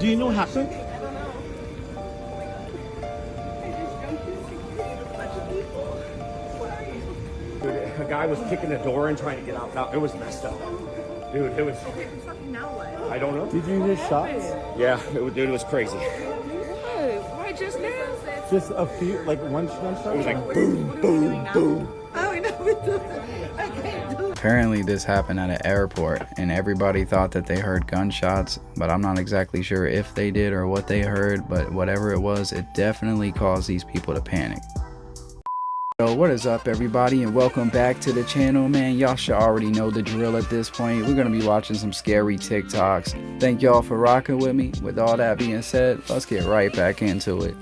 Do you know what happened? Dude, a guy was kicking the door and trying to get out. It was messed up. Dude, it was... Now what? I don't know. Did you hear shots? Yeah, dude, it was crazy. Why just now? Just a few, like one shot? It was like boom, boom, boom. Oh, I know. I can't do it. Apparently this happened at an airport and everybody thought that they heard gunshots, but I'm not exactly sure if they did or what they heard, but whatever it was, it definitely caused these people to panic. So what is up everybody, and welcome back to the channel. Man, y'all should already know the drill at this point. We're gonna be watching some scary TikToks. Thank y'all for rocking with me. With all that being said, let's get right back into it.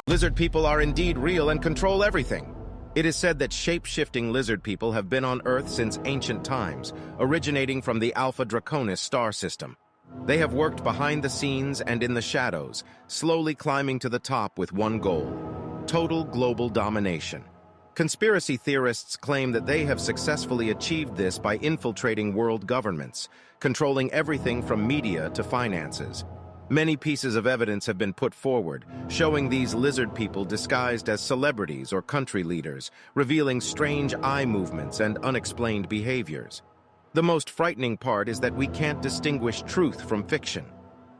Lizard people are indeed real and control everything. It is said that shape-shifting lizard people have been on Earth since ancient times, originating from the Alpha Draconis star system. They have worked behind the scenes and in the shadows, slowly climbing to the top with one goal: total global domination. Conspiracy theorists claim that they have successfully achieved this by infiltrating world governments, controlling everything from media to finances. Many pieces of evidence have been put forward, showing these lizard people disguised as celebrities or country leaders, revealing strange eye movements and unexplained behaviors. The most frightening part is that we can't distinguish truth from fiction.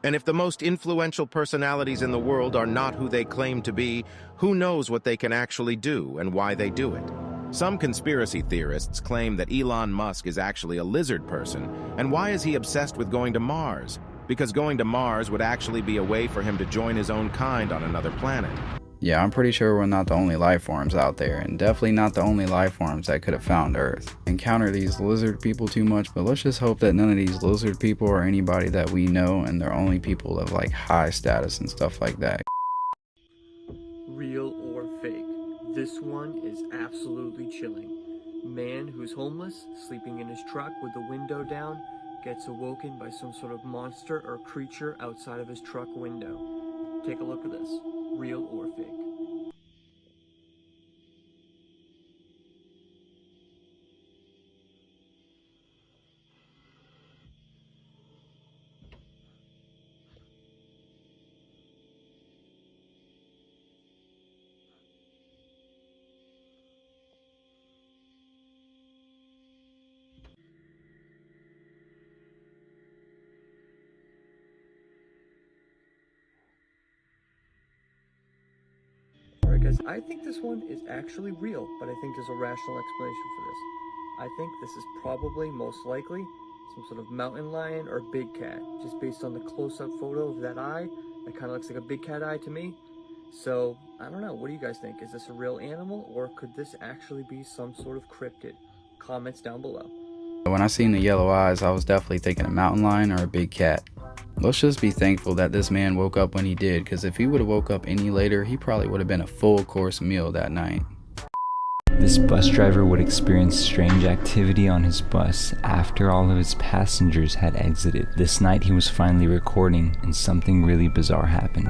And if the most influential personalities in the world are not who they claim to be, who knows what they can actually do and why they do it? Some conspiracy theorists claim that Elon Musk is actually a lizard person, and why is he obsessed with going to Mars? Because going to Mars would actually be a way for him to join his own kind on another planet. Yeah, I'm pretty sure we're not the only life forms out there, and definitely not the only life forms that could have found Earth. Encounter these lizard people too much, but let's just hope that none of these lizard people are anybody that we know, and they're only people of like high status and stuff like that. Real or fake? This one is absolutely chilling. Man who's homeless, sleeping in his truck with the window down, gets awoken by some sort of monster or creature outside of his truck window. Take a look at this. Real or fake? Alright guys, I think this one is actually real, but I think there's a rational explanation for this. I think this is probably, most likely, some sort of mountain lion or big cat, just based on the close-up photo of that eye. That kind of looks like a big cat eye to me. So, I don't know, what do you guys think? Is this a real animal, or could this actually be some sort of cryptid? Comments down below. When I seen the yellow eyes, I was definitely thinking a mountain lion or a big cat. Let's just be thankful that this man woke up when he did, because if he would have woke up any later, he probably would have been a full course meal that night. This bus driver would experience strange activity on his bus after all of his passengers had exited. This night he was finally recording, and something really bizarre happened.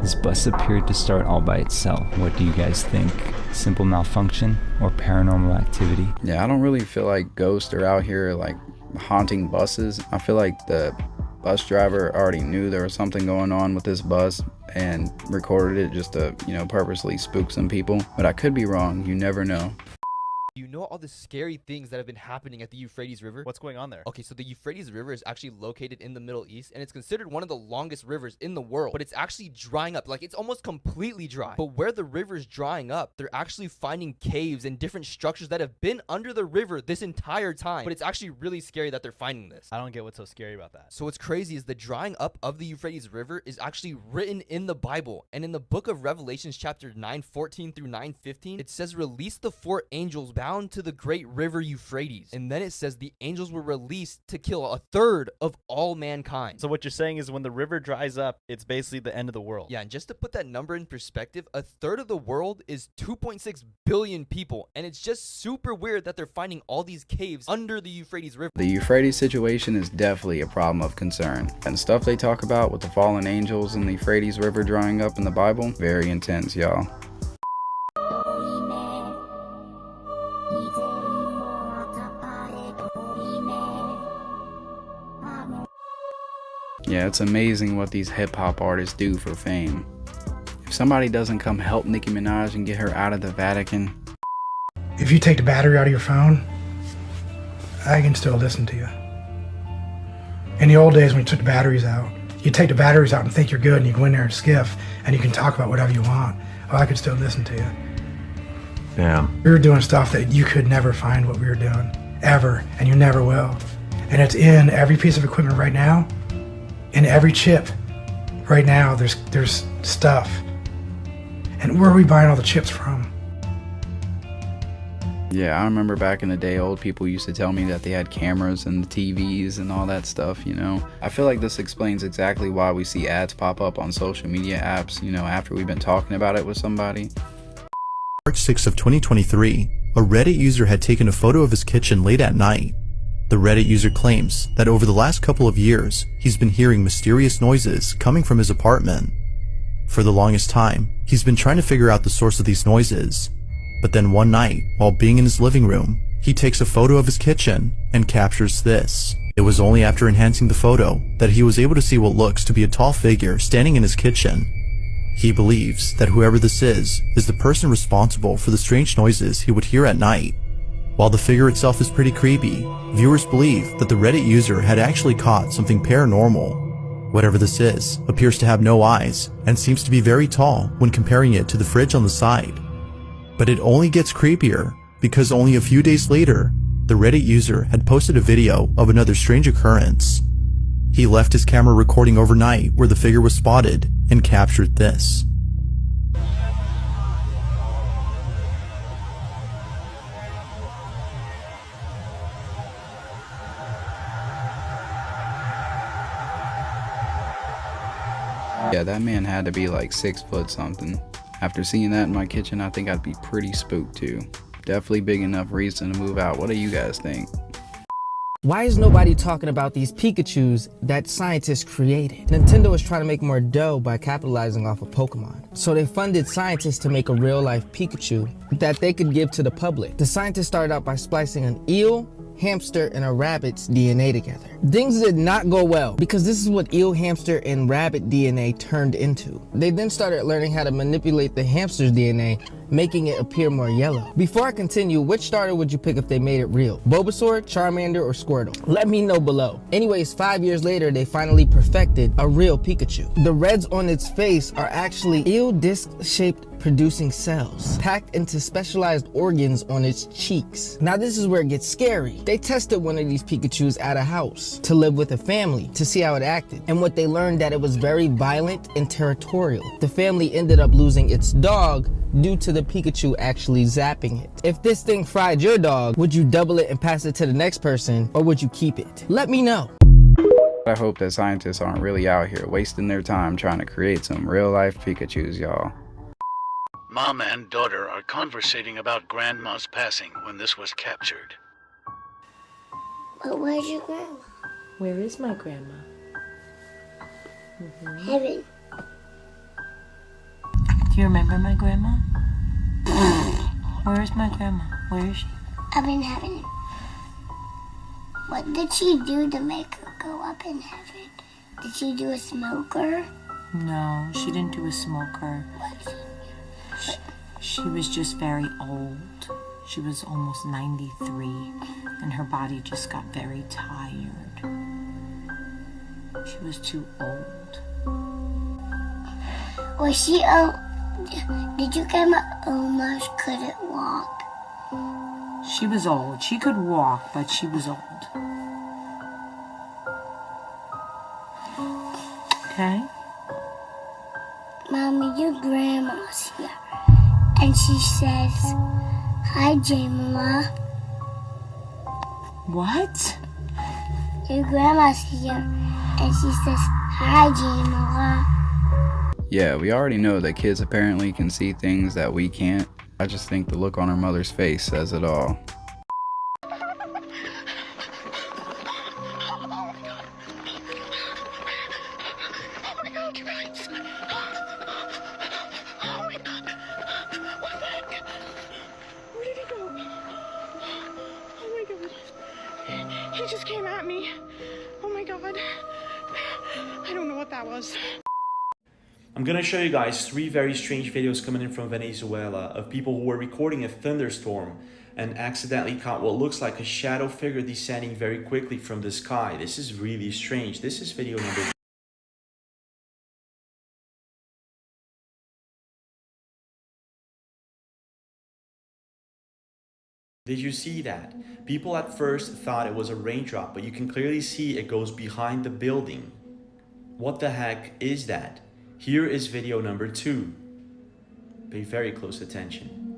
His bus appeared to start all by itself. What do you guys think? Simple malfunction or paranormal activity? Yeah, I don't really feel like ghosts are out here like haunting buses. I feel like the bus driver already knew there was something going on with this bus and recorded it just to, purposely spook some people. But I could be wrong. You never know. You know know all the scary things that have been happening at the Euphrates River? What's going on there? Okay, so the Euphrates River is actually located in the Middle East, and it's considered one of the longest rivers in the world, but it's actually drying up. Like, it's almost completely dry. But where the river is drying up, they're actually finding caves and different structures that have been under the river this entire time. But it's actually really scary that they're finding this. I don't get what's so scary about that. So what's crazy is the drying up of the Euphrates River is actually written in the Bible. And in the book of Revelations chapter 9:14 through 9:15, it says, release the 4 angels bound to the great river Euphrates. And then it says the angels were released to kill 1/3 of all mankind. So what you're saying is when the river dries up, it's basically the end of the world. Yeah, and just to put that number in perspective, 1/3 of the world is 2.6 billion people. And it's just super weird that they're finding all these caves under the Euphrates River. The Euphrates situation is definitely a problem of concern. And stuff they talk about with the fallen angels and the Euphrates River drying up in the Bible, very intense, y'all. Yeah, it's amazing what these hip-hop artists do for fame. If somebody doesn't come help Nicki Minaj and get her out of the Vatican... If you take the battery out of your phone, I can still listen to you. In the old days when you took the batteries out, you take the batteries out and think you're good and you go in there and skiff and you can talk about whatever you want. Oh, I could still listen to you. Damn. We were doing stuff that you could never find what we were doing, ever, and you never will. And it's in every piece of equipment right now. In every chip right now, there's stuff. And where are we buying all the chips from? Yeah, I remember back in the day, old people used to tell me that they had cameras and TVs and all that stuff, you know. I feel like this explains exactly why we see ads pop up on social media apps, you know, after we've been talking about it with somebody. March 6th of 2023, a Reddit user had taken a photo of his kitchen late at night. The Reddit user claims that over the last couple of years, he's been hearing mysterious noises coming from his apartment. For the longest time, he's been trying to figure out the source of these noises. But then one night, while being in his living room, he takes a photo of his kitchen and captures this. It was only after enhancing the photo that he was able to see what looks to be a tall figure standing in his kitchen. He believes that whoever this is the person responsible for the strange noises he would hear at night. While the figure itself is pretty creepy, viewers believe that the Reddit user had actually caught something paranormal. Whatever this is appears to have no eyes and seems to be very tall when comparing it to the fridge on the side. But it only gets creepier because only a few days later, the Reddit user had posted a video of another strange occurrence. He left his camera recording overnight where the figure was spotted and captured this. Yeah, that man had to be like 6 foot something. After seeing that in my kitchen, I think I'd be pretty spooked too. Definitely big enough reason to move out. What do you guys think? Why is nobody talking about these Pikachus that scientists created? Nintendo is trying to make more dough by capitalizing off of Pokemon. So they funded scientists to make a real-life Pikachu that they could give to the public. The scientists started out by splicing an eel, hamster, and a rabbit's DNA together. Things did not go well because this is what eel, hamster, and rabbit DNA turned into. They then started learning how to manipulate the hamster's DNA, making it appear more yellow. Before I continue, which starter would you pick if they made it real? Bulbasaur, Charmander, or Squirtle? Let me know below. Anyways, 5 years later, they finally perfected a real Pikachu. The reds on its face are actually eel disc-shaped producing cells packed into specialized organs on its cheeks. Now this is where it gets scary. They tested one of these Pikachus at a house to live with a family to see how it acted. And what they learned that it was very violent and territorial. The family ended up losing its dog due to the Pikachu actually zapping it. If this thing fried your dog, would you double it and pass it to the next person, or would you keep it? Let me know. I hope that scientists aren't really out here wasting their time trying to create some real-life Pikachus, y'all. Mom and daughter are conversating about Grandma's passing when this was captured. But where's your grandma? Where is my grandma? Heaven. Do you remember my grandma? Where is my grandma? Where is she? Up in heaven. What did she do to make her go up in heaven? Did she do a smoker? No, she didn't do a smoker. She was just very old. She was almost 93, and her body just got very tired. She was too old. Was she, did you Grandma almost couldn't walk? She was old. She could walk, but she was old. Okay? Mommy, your grandma's here. And she says, "Hi, Jamila." What? Your grandma's here. And she says, "Hi, Jamila." Yeah, we already know that kids apparently can see things that we can't. I just think the look on her mother's face says it all. He just came at me. Oh my god. I don't know what that was. I'm gonna show you guys 3 very strange videos coming in from Venezuela of people who were recording a thunderstorm and accidentally caught what looks like a shadow figure descending very quickly from the sky. This is really strange. This is video number 1. Did you see that? People at first thought it was a raindrop, but you can clearly see it goes behind the building. What the heck is that? Here is video number 2. Pay very close attention.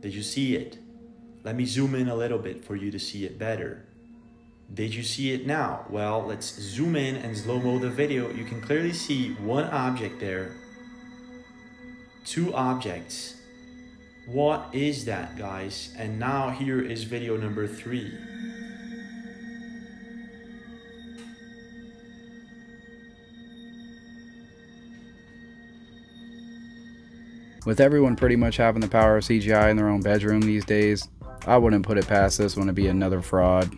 Did you see it? Let me zoom in a little bit for you to see it better. Did you see it now? Well, let's zoom in and slow-mo the video. You can clearly see one object there. 2 objects. What is that, guys? And now here is video number 3. With everyone pretty much having the power of CGI in their own bedroom these days, I wouldn't put it past this one to be another fraud.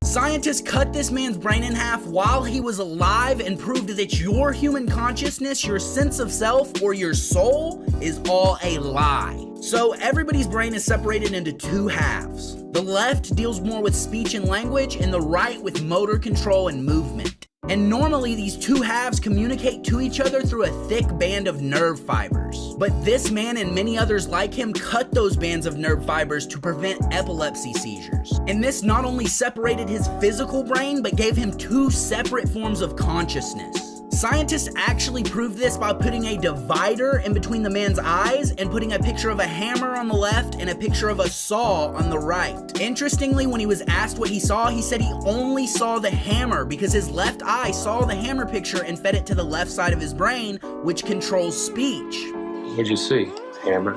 Scientists cut this man's brain in half while he was alive and proved that your human consciousness, your sense of self, or your soul is all a lie. So everybody's brain is separated into 2 halves. The left deals more with speech and language, and the right with motor control and movement. And normally these 2 halves communicate to each other through a thick band of nerve fibers. But this man and many others like him cut those bands of nerve fibers to prevent epilepsy seizures. And this not only separated his physical brain, but gave him 2 separate forms of consciousness. Scientists actually proved this by putting a divider in between the man's eyes and putting a picture of a hammer on the left and a picture of a saw on the right. Interestingly, when he was asked what he saw, he said he only saw the hammer because his left eye saw the hammer picture and fed it to the left side of his brain, which controls speech. What'd you see? Hammer?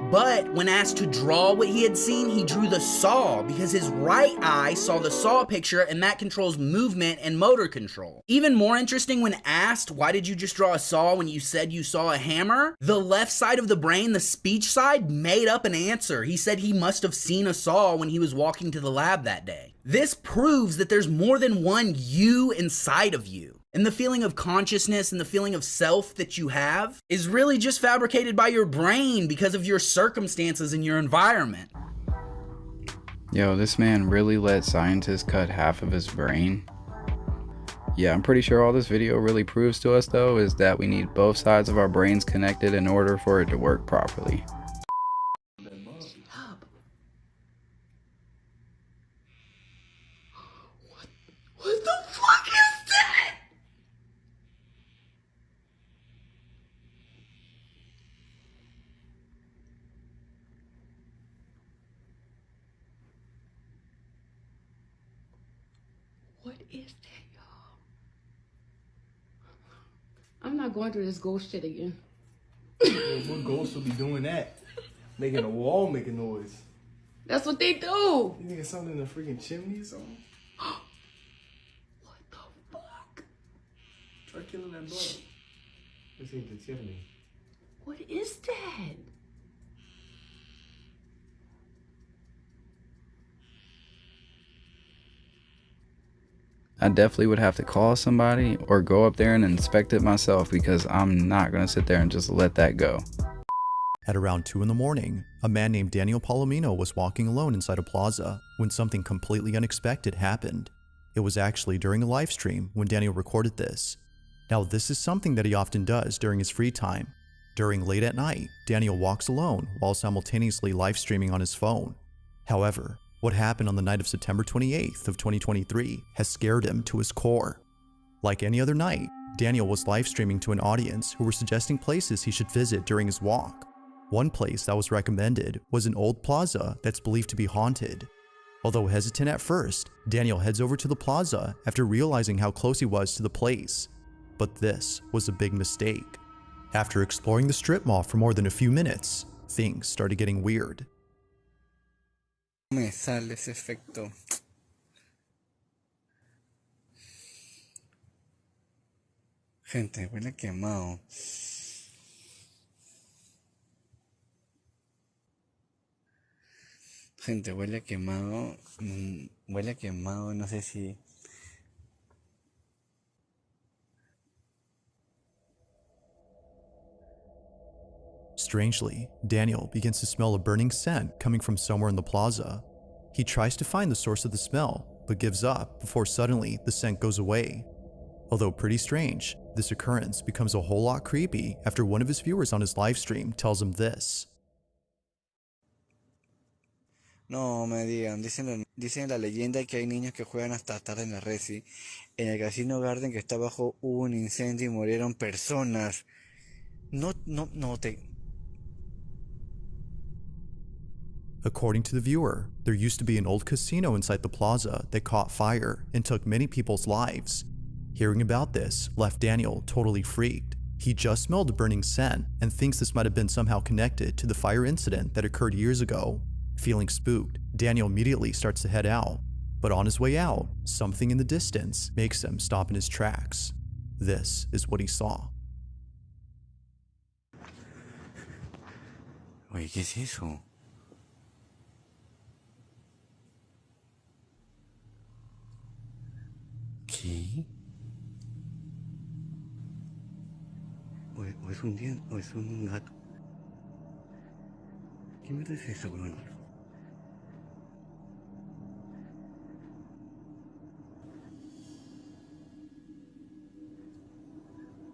But when asked to draw what he had seen, he drew the saw because his right eye saw the saw picture and that controls movement and motor control. Even more interesting, when asked, why did you just draw a saw when you said you saw a hammer? The left side of the brain, the speech side, made up an answer. He said he must have seen a saw when he was walking to the lab that day. This proves that there's more than one you inside of you. And the feeling of consciousness and the feeling of self that you have is really just fabricated by your brain because of your circumstances and your environment. Yo, this man really let scientists cut half of his brain. Yeah, I'm pretty sure all this video really proves to us though is that we need both sides of our brains connected in order for it to work properly. What the fuck is that? What is that, y'all? I'm not going through this ghost shit again. What ghost will be doing that? Making a wall make a noise. That's what they do. You think it's something in the freaking chimney or something? What the fuck? Try killing that bug. This ain't the chimney. What is that? I definitely would have to call somebody or go up there and inspect it myself because I'm not going to sit there and just let that go. At around 2 in the morning, a man named Daniel Palomino was walking alone inside a plaza when something completely unexpected happened. It was actually during a live stream when Daniel recorded this. Now, this is something that he often does during his free time. During late at night, Daniel walks alone while simultaneously live streaming on his phone. However, what happened on the night of September 28th of 2023 has scared him to his core. Like any other night, Daniel was live streaming to an audience who were suggesting places he should visit during his walk. One place that was recommended was an old plaza that's believed to be haunted. Although hesitant at first, Daniel heads over to the plaza after realizing how close he was to the place. But this was a big mistake. After exploring the strip mall for more than a few minutes, things started getting weird. Me sale ese efecto. Gente, huele quemado. Gente, huele quemado. Huele quemado, no sé si... Strangely, Daniel begins to smell a burning scent coming from somewhere in the plaza. He tries to find the source of the smell, but gives up before suddenly the scent goes away. Although pretty strange, this occurrence becomes a whole lot creepy after one of his viewers on his livestream tells him this. No me digan, dicen la leyenda que hay niños que juegan hasta tarde en la Resi. En el Casino Garden que está abajo hubo un incendio y murieron personas. No te... According to the viewer, there used to be an old casino inside the plaza that caught fire and took many people's lives. Hearing about this left Daniel totally freaked. He just smelled a burning scent and thinks this might have been somehow connected to the fire incident that occurred years ago. Feeling spooked, Daniel immediately starts to head out. But on his way out, something in the distance makes him stop in his tracks. This is what he saw. Oye, ¿qué es eso? ¿Qué? ¿O es un diente? ¿O es un gato? ¿Qué mierda es eso, weón?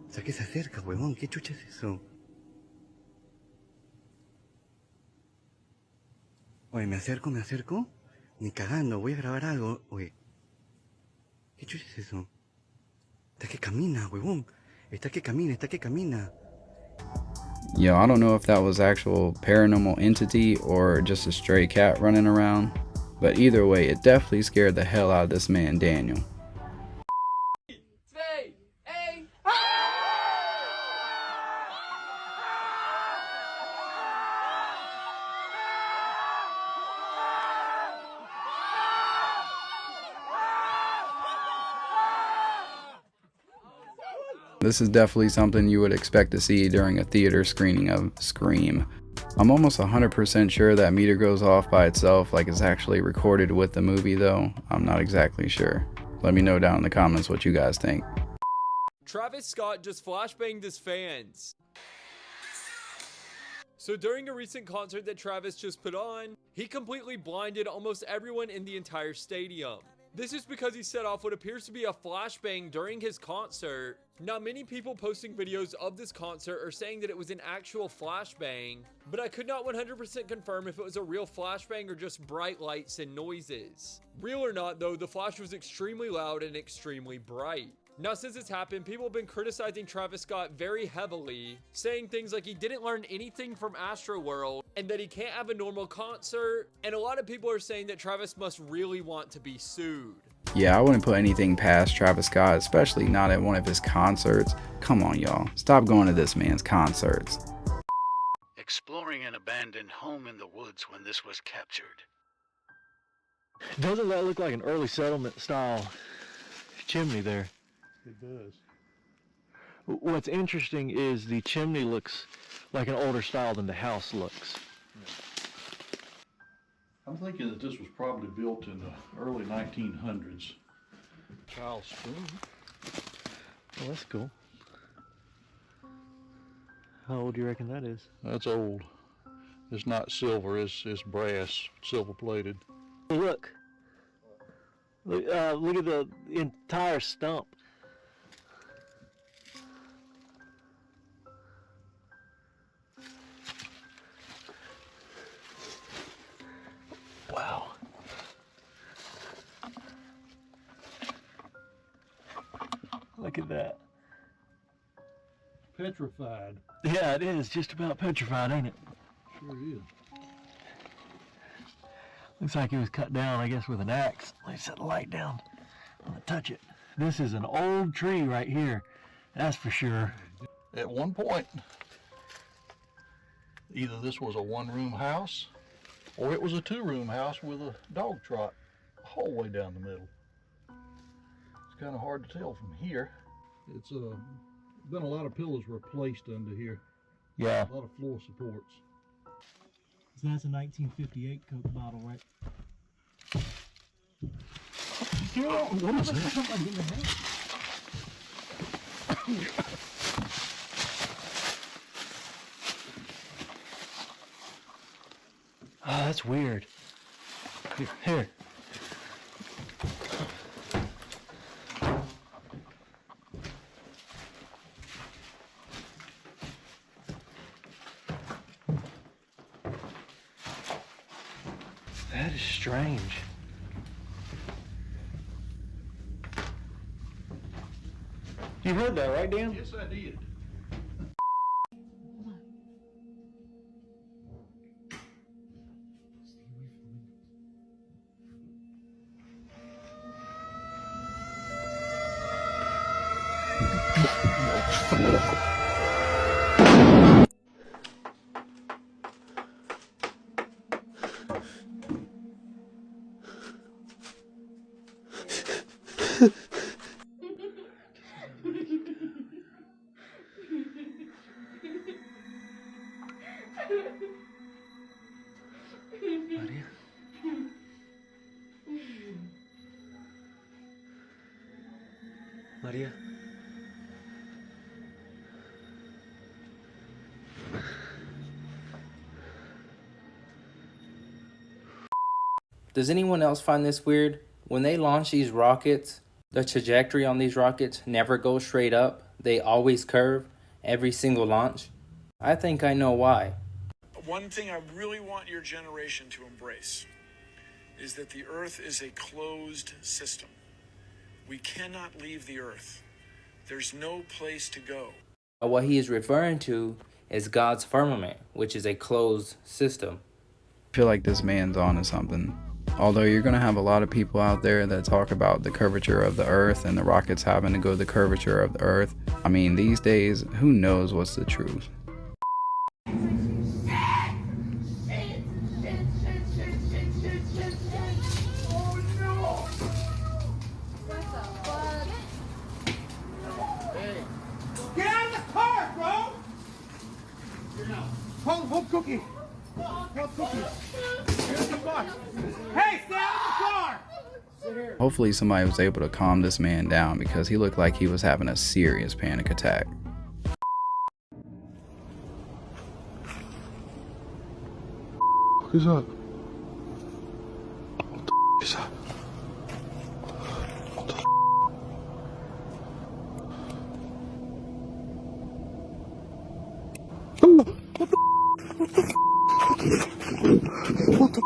O sea, que se acerca, huevón. ¿Qué chucha es eso? Oye, ¿me acerco? Ni cagando, voy a grabar algo. Oye, ¿qué chucha es eso? Está que camina, huevón. Está que camina. Yo, I don't know if that was actual paranormal entity or just a stray cat running around, but either way, it definitely scared the hell out of this man, Daniel. This is definitely something you would expect to see during a theater screening of Scream. I'm almost 100% sure that meter goes off by itself like it's actually recorded with the movie though. I'm not exactly sure. Let me know down in the comments what you guys think. Travis Scott just flashbanged his fans. So during a recent concert that Travis just put on, he completely blinded almost everyone in the entire stadium. This is because he set off what appears to be a flashbang during his concert. Now, many people posting videos of this concert are saying that it was an actual flashbang, but I could not 100% confirm if it was a real flashbang or just bright lights and noises. Real or not though, the flash was extremely loud and extremely bright. Now, since it's happened, people have been criticizing Travis Scott very heavily, saying things like he didn't learn anything from Astroworld and that he can't have a normal concert, and a lot of people are saying that Travis must really want to be sued. Yeah, I wouldn't put anything past Travis Scott, especially not at one of his concerts. Come on, y'all. Stop going to this man's concerts. Exploring an abandoned home in the woods when this was captured. Doesn't that look like an early settlement style chimney there? It does. What's interesting is the chimney looks like an older style than the house looks. I'm thinking that this was probably built in the early 1900s. Charles Spoon. Well, that's cool. How old do you reckon that is? That's old. It's not silver, it's brass, silver plated. Look. Look at the entire stump. Wow. Look at that. Petrified. Yeah, it is just about petrified, ain't it? Sure is. Looks like it was cut down, I guess, with an axe. Let me set the light down. I'm gonna touch it. This is an old tree right here. That's for sure. At one point, either this was a one-room house or it was a two-room house with a dog trot the whole way down the middle. It's kind of hard to tell from here. It's been a lot of pillars replaced under here. Yeah. A lot of floor supports. So that's a 1958 Coke bottle, right? What is that? Somebody in the head. Oh, that's weird. Here. That is strange. You heard that, right, Dan? Yes, I did. Maria? Maria? Does anyone else find this weird? When they launch these rockets, the trajectory on these rockets never goes straight up. They always curve every single launch. I think I know why. One thing I really want your generation to embrace is that the Earth is a closed system. We cannot leave the Earth. There's no place to go. What he is referring to is God's firmament, which is a closed system. I feel like this man's onto something. Although you're going to have a lot of people out there that talk about the curvature of the earth and the rockets having to go the curvature of the earth. I mean, these days, who knows what's the truth? Get out of the car, bro! Hold Cookie. Hold Cookie. Here's the box. Hey, stay out of the car! Hopefully somebody was able to calm this man down because he looked like he was having a serious panic attack. What is up? What the is up? What the What the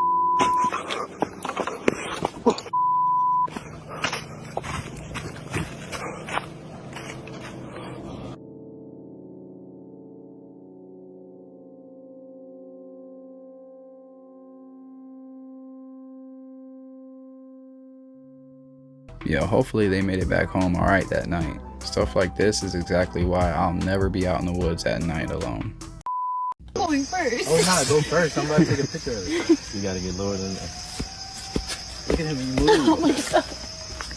Yo, hopefully they made it back home alright that night. Stuff like this is exactly why I'll never be out in the woods at night alone. Going first. Oh, nah, go first. I'm about to take a picture of it. You gotta get lower than that. Look at him, he moves. Oh my god.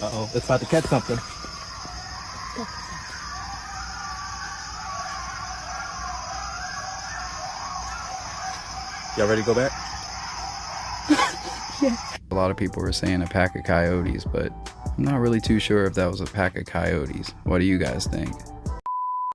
Uh-oh, it's about to catch something. Y'all ready to go back? Yes. A lot of people were saying a pack of coyotes, but I'm not really too sure if that was a pack of coyotes. What do you guys think?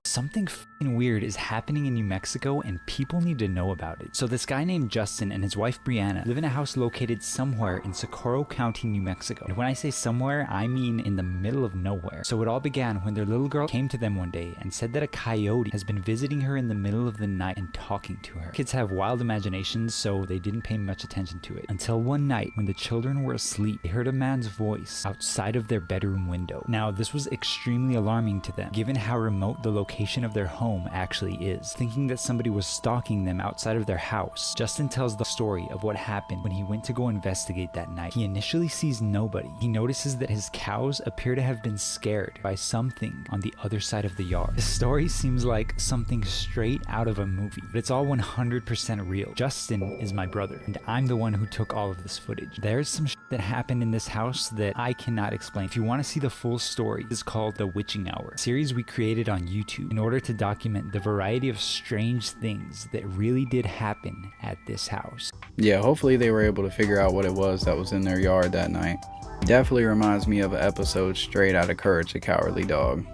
Something weird is happening in New Mexico and people need to know about it. So this guy named Justin and his wife Brianna live in a house located somewhere in Socorro County, New Mexico. And when I say somewhere, I mean in the middle of nowhere. So it all began when their little girl came to them one day and said that a coyote has been visiting her in the middle of the night and talking to her. Kids have wild imaginations, so they didn't pay much attention to it. Until one night when the children were asleep, they heard a man's voice outside of their bedroom window. Now this was extremely alarming to them, given how remote the location of their home actually is. Thinking that somebody was stalking them outside of their house, Justin tells the story of what happened when he went to go investigate that night. He initially sees nobody. He notices that his cows appear to have been scared by something on the other side of the yard. The story seems like something straight out of a movie, but it's all 100% real. Justin is my brother, and I'm the one who took all of this footage. There's some shit that happened in this house that I cannot explain. If you want to see the full story, it's called The Witching Hour, a series we created on YouTube in order to document the variety of strange things that really did happen at this house. Yeah, hopefully they were able to figure out what it was that was in their yard that night. Definitely reminds me of an episode straight out of Courage the Cowardly Dog.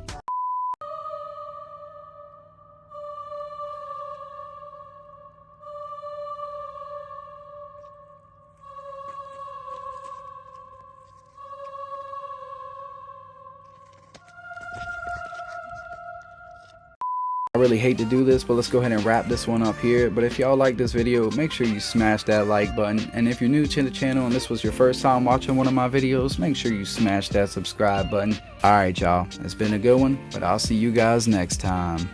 I really hate to do this, but let's go ahead and wrap this one up here. But if y'all like this video, make sure you smash that like button. And if you're new to the channel and this was your first time watching one of my videos, make sure you smash that subscribe button. Alright y'all, it's been a good one, but I'll see you guys next time.